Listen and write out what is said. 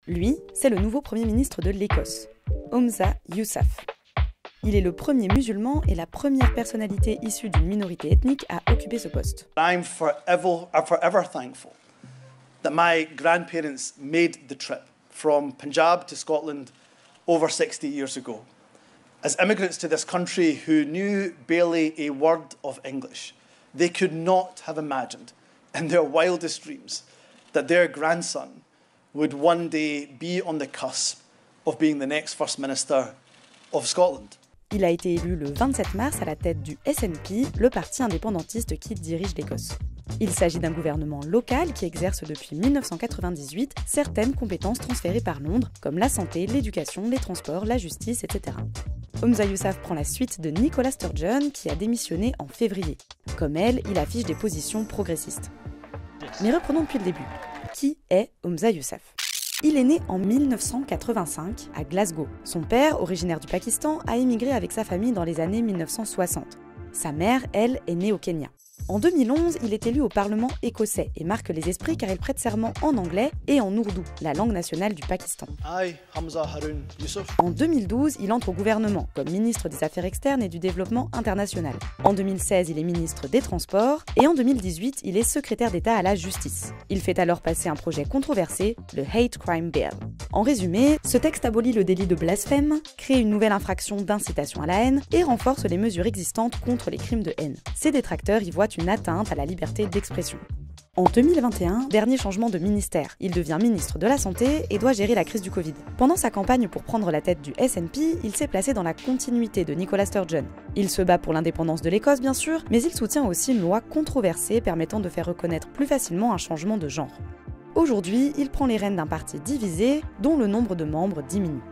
Lui, c'est le nouveau Premier ministre de l'Écosse, Humza Yousaf. Il est le premier musulman et la première personnalité issue d'une minorité ethnique à occuper ce poste. I'm forever thankful that my grandparents made the trip from Punjab to Scotland over 60 years ago. As immigrants to this country who knew barely a word of English, they could not have imagined in their wildest dreams that their grandson would one day be on the cusp of being the next First Minister of Scotland. Il a été élu le 27 mars à la tête du SNP, le parti indépendantiste qui dirige l'Écosse. Il s'agit d'un gouvernement local qui exerce depuis 1998 certaines compétences transférées par Londres, comme la santé, l'éducation, les transports, la justice, etc. Humza Yousaf prend la suite de Nicola Sturgeon, qui a démissionné en février. Comme elle, il affiche des positions progressistes. Mais reprenons depuis le début. Qui est Humza Yousaf ? Il est né en 1985 à Glasgow. Son père, originaire du Pakistan, a émigré avec sa famille dans les années 1960. Sa mère, elle, est née au Kenya. En 2011, il est élu au Parlement écossais et marque les esprits car il prête serment en anglais et en ourdou, la langue nationale du Pakistan. I, Humza Haroon Yousaf. En 2012, il entre au gouvernement comme ministre des Affaires externes et du Développement international. En 2016, il est ministre des Transports et en 2018, il est secrétaire d'État à la Justice. Il fait alors passer un projet controversé, le Hate Crime Bill. En résumé, ce texte abolit le délit de blasphème, crée une nouvelle infraction d'incitation à la haine et renforce les mesures existantes contre les crimes de haine. Ses détracteurs y voient une atteinte à la liberté d'expression. En 2021, dernier changement de ministère, il devient ministre de la Santé et doit gérer la crise du Covid. Pendant sa campagne pour prendre la tête du SNP, il s'est placé dans la continuité de Nicola Sturgeon. Il se bat pour l'indépendance de l'Écosse bien sûr, mais il soutient aussi une loi controversée permettant de faire reconnaître plus facilement un changement de genre. Aujourd'hui, il prend les rênes d'un parti divisé dont le nombre de membres diminue.